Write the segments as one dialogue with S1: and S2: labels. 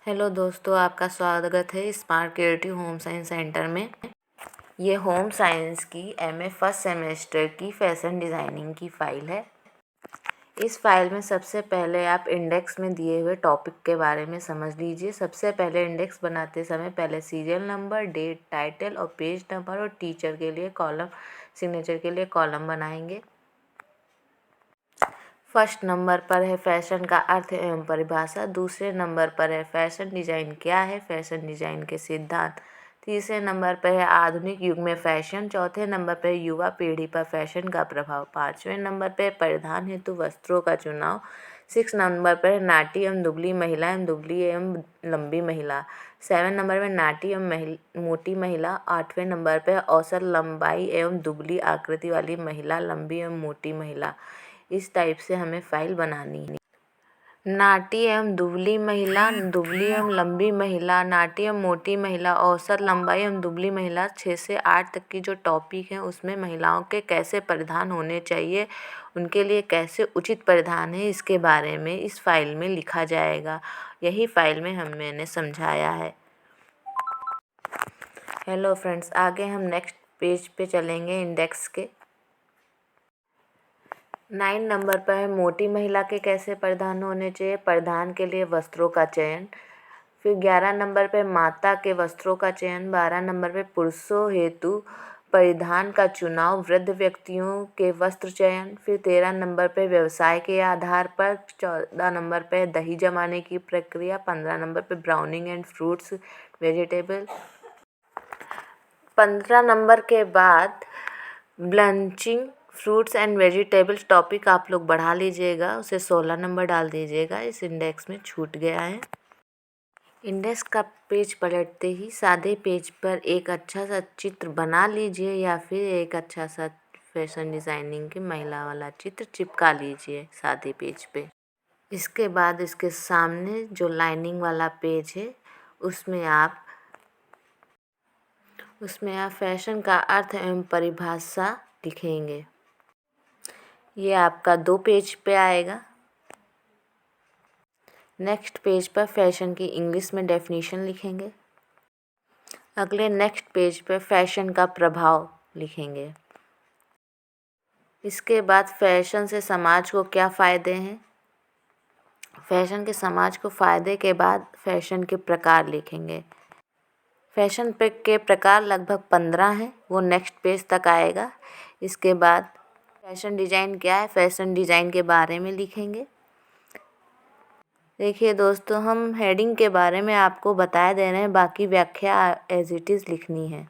S1: Hello दोस्तों, आपका स्वागत है smart creative home science centre में। ये होम साइंस की एमए फर्स्ट सेमेस्टर की फैशन डिज़ाइनिंग की फ़ाइल है। इस फाइल में सबसे पहले आप इंडेक्स में दिए हुए टॉपिक के बारे में समझ लीजिए। सबसे पहले इंडेक्स बनाते समय पहले सीरियल नंबर, डेट, टाइटल और पेज नंबर और टीचर के लिए कॉलम, सिग्नेचर के लिए कॉलम बनाएंगे। फर्स्ट नंबर पर है फैशन का अर्थ एवं परिभाषा। दूसरे नंबर पर है फैशन डिज़ाइन क्या है, फैशन डिज़ाइन के सिद्धांत। तीसरे नंबर पर है आधुनिक युग में फैशन। चौथे नंबर पर युवा पीढ़ी पर फैशन का प्रभाव। पाँचवें नंबर पर परिधान हेतु वस्त्रों का चुनाव। 6 नंबर पर है नाटी एवं दुबली महिला एवं दुबली एवं लंबी महिला। 7 नंबर पर नाटी एवं मोटी महिला। 8वें नंबर पर औसत लंबाई एवं दुबली आकृति वाली महिला, लंबी एवं मोटी महिला। इस टाइप से हमें फाइल बनानी है। नाटी एवं दुबली महिला, दुबली एवं लंबी महिला, नाटी एवं मोटी महिला, औसत लंबाई एवं दुबली महिला। 6 से 8 तक की जो टॉपिक हैं उसमें महिलाओं के कैसे परिधान होने चाहिए, उनके लिए कैसे उचित परिधान है, इसके बारे में इस फाइल में लिखा जाएगा। यही फाइल में मैंने समझाया है। हेलो फ्रेंड्स, आगे हम नेक्स्ट पेज पे चलेंगे इंडेक्स के। 9 नंबर पर है मोटी महिला के कैसे परिधान होने चाहिए, परिधान के लिए वस्त्रों का चयन। फिर 11 नंबर पे माता के वस्त्रों का चयन। 12 नंबर पे पुरुषों हेतु परिधान का चुनाव, वृद्ध व्यक्तियों के वस्त्र चयन। फिर 13 नंबर पे व्यवसाय के आधार पर। 14 नंबर पे दही जमाने की प्रक्रिया। 15 नंबर पे browning and fruits vegetable. 15 number के बाद ब्लंचिंग फ्रूट्स एंड वेजिटेबल्स टॉपिक आप लोग बढ़ा लीजिएगा, उसे 16 नंबर डाल दीजिएगा। इस इंडेक्स में छूट गया है। इंडेक्स का पेज पलटते ही सादे पेज पर एक अच्छा सा चित्र बना लीजिए या फिर एक अच्छा सा फैशन डिज़ाइनिंग की महिला वाला चित्र चिपका लीजिए सादे पेज पे। इसके बाद इसके सामने जो लाइनिंग वाला पेज है उसमें आप फैशन का अर्थ एवं परिभाषा लिखेंगे। ये आपका 2 पेज पे आएगा। नेक्स्ट पेज पर फैशन की इंग्लिश में डेफिनेशन लिखेंगे। अगले नेक्स्ट पेज पर फैशन का प्रभाव लिखेंगे। इसके बाद फैशन से समाज को क्या फ़ायदे हैं, फैशन के समाज को फ़ायदे के बाद फैशन के प्रकार लिखेंगे। फैशन के प्रकार लगभग 15 हैं, वो नेक्स्ट पेज तक आएगा। इसके बाद फैशन डिज़ाइन क्या है, फैशन डिज़ाइन के बारे में लिखेंगे। देखिए दोस्तों, हम हेडिंग के बारे में आपको बता दे रहे हैं, बाकी व्याख्या एज इट इज़ लिखनी है।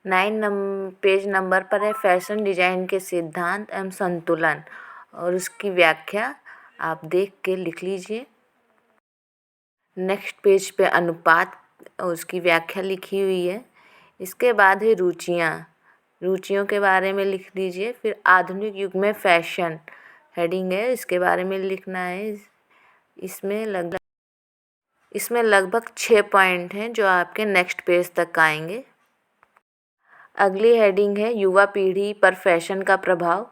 S1: 9 पेज नंबर पर है फैशन डिज़ाइन के सिद्धांत एवं संतुलन, और उसकी व्याख्या आप देख के लिख लीजिए। नेक्स्ट पेज पे अनुपात और उसकी व्याख्या लिखी हुई है। इसके बाद है रुचियों के बारे में लिख दीजिए। फिर आधुनिक युग में फैशन हेडिंग है, इसके बारे में लिखना है। इसमें लगभग 6 पॉइंट हैं जो आपके नेक्स्ट पेज तक आएंगे। अगली हेडिंग है युवा पीढ़ी पर फैशन का प्रभाव।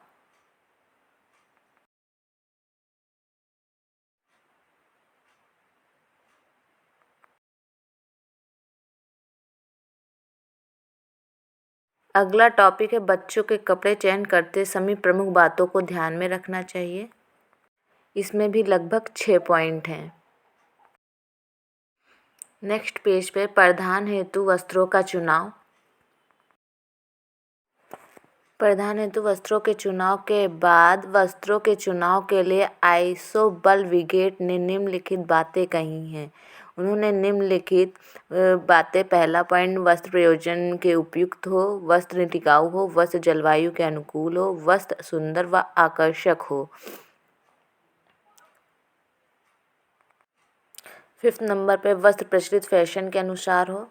S1: अगला टॉपिक है बच्चों के कपड़े चयन करते समय प्रमुख बातों को ध्यान में रखना चाहिए। इसमें भी लगभग 6 पॉइंट हैं। नेक्स्ट पेज पे परिधान हेतु वस्त्रों का चुनाव। परिधान हेतु वस्त्रों के चुनाव के बाद वस्त्रों के चुनाव के लिए आइसोबलविगेट ने निम्नलिखित बातें कही हैं। उन्होंने निम्नलिखित बातें, पहला पॉइंट, वस्त्र प्रयोजन के उपयुक्त हो, वस्त्र टिकाऊ हो, वस्त्र जलवायु के अनुकूल हो, वस्त्र सुंदर व आकर्षक हो। 5th नंबर पे वस्त्र प्रचलित फैशन के अनुसार हो,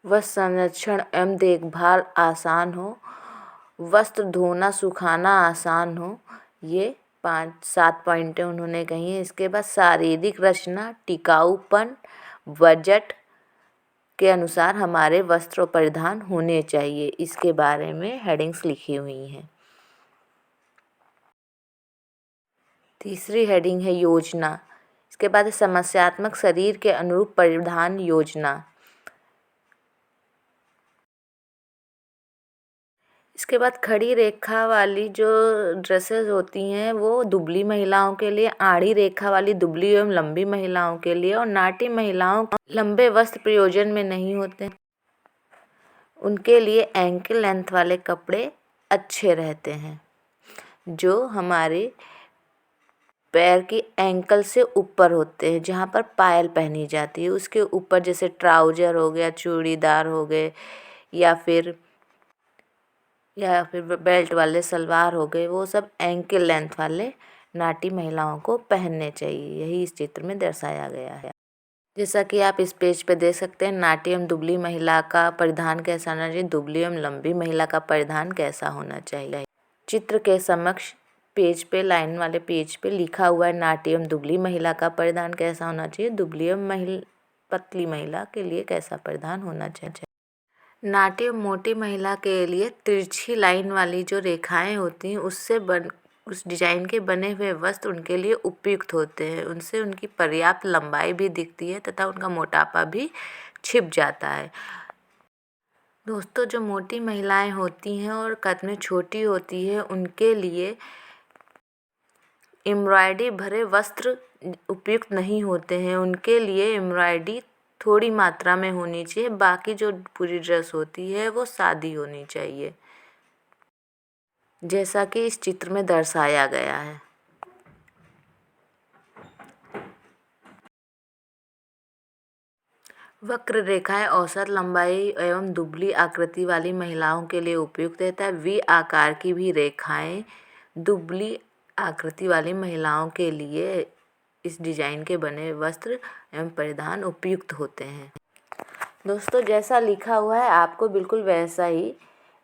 S1: वस्त्र संरक्षण एवं देखभाल आसान हो, वस्त्र धोना सुखाना आसान हो। ये 5-7 पॉइंटें उन्होंने कही हैं। इसके बाद शारीरिक रचना, टिकाऊपन, बजट के अनुसार हमारे वस्त्र परिधान होने चाहिए, इसके बारे में हेडिंग्स लिखी हुई हैं। तीसरी हेडिंग है योजना। इसके बाद समस्यात्मक शरीर के अनुरूप परिधान योजना। इसके बाद खड़ी रेखा वाली जो ड्रेसेस होती हैं वो दुबली महिलाओं के लिए, आड़ी रेखा वाली दुबली एवं लंबी महिलाओं के लिए, और नाटी महिलाओं लंबे वस्त्र प्रयोजन में नहीं होते, उनके लिए एंकल लेंथ वाले कपड़े अच्छे रहते हैं, जो हमारे पैर की एंकल से ऊपर होते हैं, जहाँ पर पायल पहनी जाती है उसके ऊपर, जैसे ट्राउजर हो गया, चूड़ीदार हो गए, या फिर बेल्ट वाले सलवार हो गए, वो सब एंकल लेंथ वाले नाटी महिलाओं को पहनने चाहिए। यही इस चित्र में दर्शाया गया है। जैसा कि आप इस पेज पे देख सकते हैं, नाटी एवं दुबली महिला का परिधान कैसा होना चाहिए, दुबली एवं लंबी महिला का परिधान कैसा होना चाहिए। चित्र के समक्ष पेज पे, लाइन वाले पेज पे लिखा हुआ है नाटी एवं दुबली महिला का परिधान कैसा होना चाहिए, दुबली एवं पतली महिला के लिए कैसा परिधान होना चाहिए। नाटी एवं मोटी महिला के लिए तिरछी लाइन वाली जो रेखाएं होती हैं उस डिजाइन के बने हुए वस्त्र उनके लिए उपयुक्त होते हैं, उनसे उनकी पर्याप्त लंबाई भी दिखती है तथा उनका मोटापा भी छिप जाता है। दोस्तों, जो मोटी महिलाएं होती हैं और कद में छोटी होती है उनके लिए एम्ब्रॉयडरी भरे वस्त्र उपयुक्त नहीं होते हैं, उनके लिए एम्ब्रॉयडरी थोड़ी मात्रा में होनी चाहिए, बाकी जो पूरी ड्रेस होती है वो सादी होनी चाहिए, जैसा कि इस चित्र में दर्शाया गया है। वक्र रेखाएं औसत लंबाई एवं दुबली आकृति वाली महिलाओं के लिए उपयुक्त रहता है। वी आकार की भी रेखाएं दुबली आकृति वाली महिलाओं के लिए इस डिजाइन के बने वस्त्र एवं परिधान उपयुक्त होते हैं। दोस्तों, जैसा लिखा हुआ है आपको बिल्कुल वैसा ही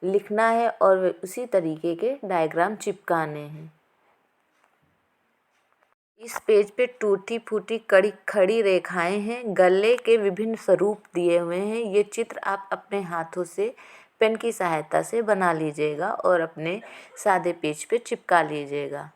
S1: लिखना है और उसी तरीके के डायग्राम चिपकाने हैं। इस पेज पे टूटी फूटी खड़ी रेखाएं हैं, गले के विभिन्न स्वरूप दिए हुए हैं। ये चित्र आप अपने हाथों से पेन की सहायता से बना लीजिएगा और अपने सादे पेज पे चिपका लीजिएगा।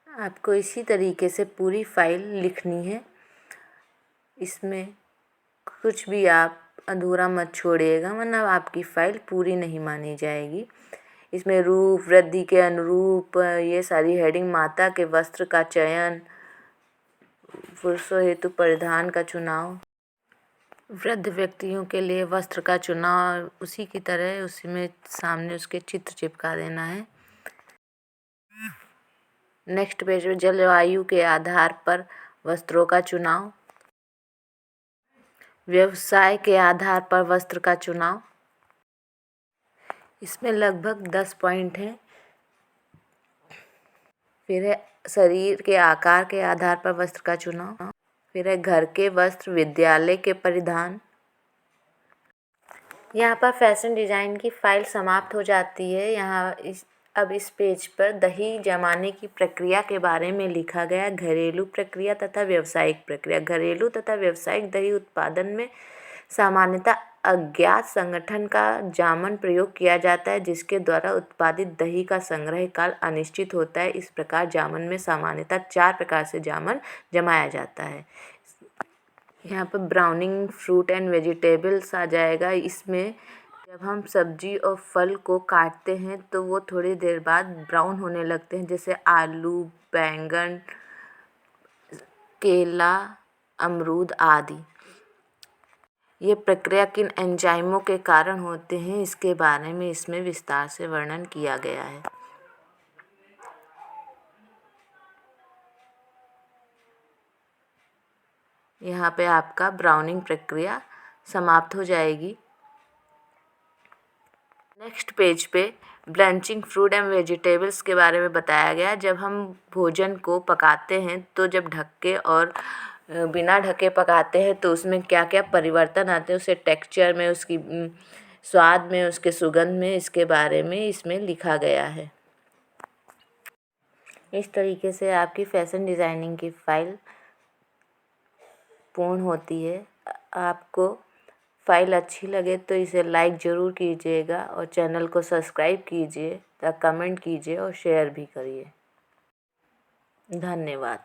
S1: आपको इसी तरीके से पूरी फाइल लिखनी है, इसमें कुछ भी आप अधूरा मत छोड़िएगा, वरना आपकी फाइल पूरी नहीं मानी जाएगी। इसमें रूप, वृद्धि के अनुरूप, ये सारी हेडिंग, माता के वस्त्र का चयन, पुरुषों हेतु परिधान का चुनाव, वृद्ध व्यक्तियों के लिए वस्त्र का चुनाव, उसी की तरह उसी में सामने उसके चित्र चिपका देना है। नेक्स्ट पेज में जलवायु के आधार पर वस्त्रों का चुनाव, व्यवसाय के आधार पर वस्त्र का चुनाव। इसमें लगभग 10 पॉइंट हैं। फिर है शरीर के आकार के आधार पर वस्त्र का चुनाव, फिर है घर के वस्त्र, विद्यालय के परिधान। यहाँ पर फैशन डिज़ाइन की फाइल समाप्त हो जाती है। अब इस पेज पर दही जमाने की प्रक्रिया के बारे में लिखा गया। घरेलू प्रक्रिया तथा व्यावसायिक प्रक्रिया। घरेलू तथा व्यावसायिक दही उत्पादन में सामान्यतः अज्ञात संगठन का जामन प्रयोग किया जाता है, जिसके द्वारा उत्पादित दही का संग्रह काल अनिश्चित होता है। इस प्रकार जामन में सामान्यतः 4 प्रकार से जामन जमाया जाता है। यहाँ पर ब्राउनिंग फ्रूट एंड वेजिटेबल्स आ जाएगा। इसमें जब हम सब्जी और फल को काटते हैं तो वो थोड़ी देर बाद ब्राउन होने लगते हैं, जैसे आलू, बैंगन, केला, अमरूद आदि। ये प्रक्रिया किन एंजाइमों के कारण होते हैं, इसके बारे में इसमें विस्तार से वर्णन किया गया है। यहाँ पे आपका ब्राउनिंग प्रक्रिया समाप्त हो जाएगी। नेक्स्ट पेज पे ब्लैंचिंग फ्रूट एंड वेजिटेबल्स के बारे में बताया गया। जब हम भोजन को पकाते हैं तो जब ढक के और बिना ढके पकाते हैं तो उसमें क्या क्या परिवर्तन आते हैं, उसके टेक्सचर में, उसकी स्वाद में, उसके सुगंध में, इसके बारे में इसमें लिखा गया है। इस तरीके से आपकी फैशन डिज़ाइनिंग की फाइल पूर्ण होती है। आपको फ़ाइल अच्छी लगे तो इसे लाइक ज़रूर कीजिएगा और चैनल को सब्सक्राइब कीजिए, कमेंट कीजिए और शेयर भी करिए। धन्यवाद।